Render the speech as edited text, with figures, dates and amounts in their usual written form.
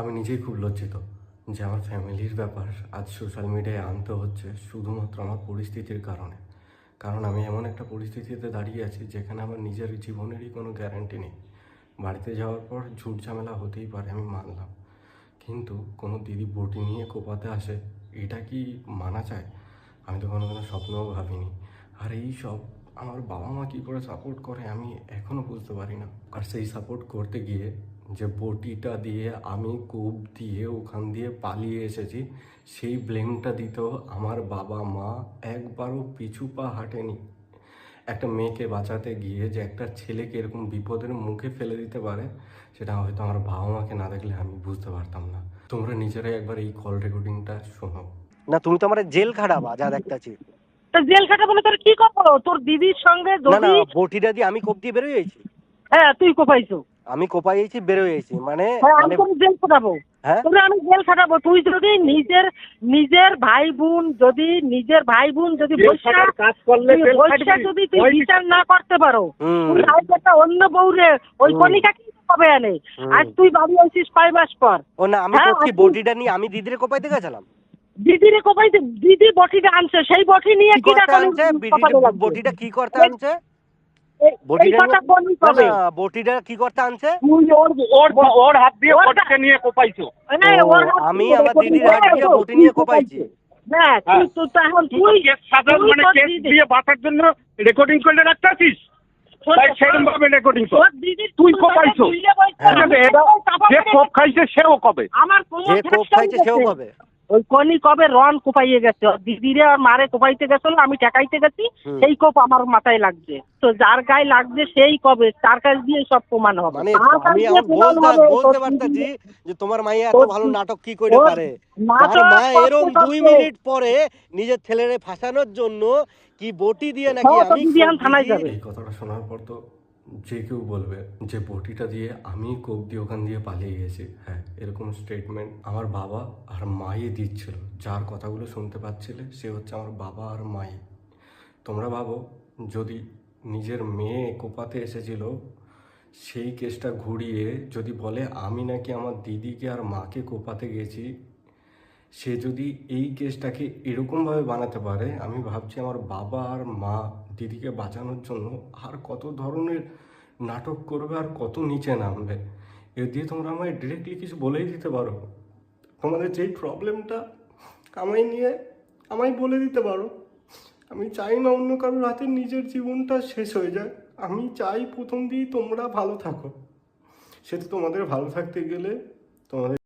আমি নিজেই খুব লজ্জিত যে আমার ফ্যামিলির ব্যাপার আজ সোশ্যাল মিডিয়ায় আনতে হচ্ছে শুধুমাত্র আমার পরিস্থিতির কারণে। কারণ আমি এমন একটা পরিস্থিতিতে দাঁড়িয়ে আছি যেখানে আমার নিজের জীবনেরই কোনো গ্যারান্টি নেই। বাড়িতে যাওয়ার পর ঝুট ঝামেলা হতেই পারে, আমি মানলাম, কিন্তু কোনো দিদি বটি নিয়ে কোপাতে আসে, এটা কি মানা যায়? আমি তো কোনো স্বপ্নেও ভাবিনি। আর এই সব আমার বাবা মা কী করে সাপোর্ট করে আমি এখনও বুঝতে পারি না। আর সেই সাপোর্ট করতে গিয়ে যে বটিটা দিয়ে আমি কোপ দিয়ে ওখান দিয়ে পালিয়ে এসেছি, সেই ব্লেমটা দিতেও আমার বাবা মা একবারও পিছু পা হাঁটেনি। একটা মেয়েকে বাঁচাতে গিয়ে যে একটা ছেলেকে এরকম বিপদের মুখে ফেলে দিতে পারে, সেটা হয়তো আমার বাবা মাকে না দেখলে আমি বুঝতে পারতাম না। তোমরা নিজেরাই একবার এই কল রেকর্ডিংটা শোনো। না, তুমি তো আমার জেল খাটাবা যা দেখতেছি। তা জেল খাটাবো না তোর কি করবো? তোর দিদির সঙ্গে না না, যদি বটিটা দিয়ে আমি কোপ দিয়ে বেরোয় যাইছি। হ্যাঁ তুই কোপাইছো। আমি কোপাইছি, বেরোয় যাইছি মানে হ্যাঁ আমি মানে তোর জেল খাটাবো। হ্যাঁ, তোরে আমি জেল খাটাবো। তুই যদি নিজের ভাই বোন যদি কাজ করলে বৈশা যদি তুই বিচার না করতে পারো, তুই আজ একটা অন্য বউরে ওই কণিকা কি কবে আনে? আজ তুই বাড়ি আসিস 5 মাস পর। ও না, আমি হ্যাঁ, করছি বটিটা নিয়ে আমি দিদিরে কোপাইতে গেছিলাম। দিদিরে কোপাইতে, দিদি বটিটা আনছে, সেই বটি নিয়ে কি করতে আনছে? বটিটা কি করতে আনছে? বটিটা কি করতে আনছে? তুই ওর হাত দিয়ে বটিটা নিয়ে কোপাইছো। আমি আমার দিদির হাত দিয়ে বটি নিয়ে কোপাইছি। না তুই সাধারণ মানে কেস দিয়ে বাঁচার জন্য রেকর্ডিং করে রাখতে আছিস। সেরকম ভাবে রেকর্ডিং কর। তুই কোপাইছো। যে কোপ খাইছে সেও কবে। আমার যে কোপ খাইছে সেও কবে। ওই কনি কবে রন কোপাইয়ে গেছে, দিদিরে আর মারে কোপাইতে গেছিল, আমি ঠেকাইতে গেছি, সেই কোপ আমার মাথায় লাগছে। তো যার গায়ে লাগছে সেই কবে তার কাছ দিয়ে সব প্রমাণ হবে। মানে আমি এখন বলতে পারতাছি যে তোমার মাইয়া এত ভালো নাটক কি করে পারে। তার মা এরকম 2 মিনিট পরে নিজের ছেলেরে ফাঁসানোর জন্য কি বটি দিয়ে নাকি আমি থানায় যাবে। এই কথাটা শোনার পর তো যে কেউ বলবে যে বটিটা দিয়ে আমি কোপ দিয়ে ওখান দিয়ে পালিয়ে গেছি। হ্যাঁ, এরকম স্টেটমেন্ট আমার বাবা আর মাই দিচ্ছিল। যার কথাগুলো শুনতে পাচ্ছিলে সে হচ্ছে আমার বাবা আর মাই। তোমরা ভাবো, যদি নিজের মেয়ে কোপাতে এসেছিল, সেই কেসটা ঘুরিয়ে যদি বলে আমি নাকি আমার দিদিকে আর মাকে কোপাতে গেছি, সে যদি এই কেসটাকে এরকমভাবে বানাতে পারে, আমি ভাবছি আমার বাবা আর মা দিদিকে বাঁচানোর জন্য আর কত ধরনের নাটক করবে আর কত নিচে নামবে। এর দিয়ে তোমরা আমায় ডিরেক্টলি কিছু বলেই দিতে পারো। তোমাদের যেই প্রবলেমটা আমায় নিয়ে আমায় বলে দিতে পারো। আমি চাই না অন্য কারোর হাতে নিজের জীবনটা শেষ হয়ে যায়। আমি চাই প্রথম দিয়েই তোমরা ভালো থাকো। সে তো তোমাদের ভালো থাকতে গেলে তোমাদের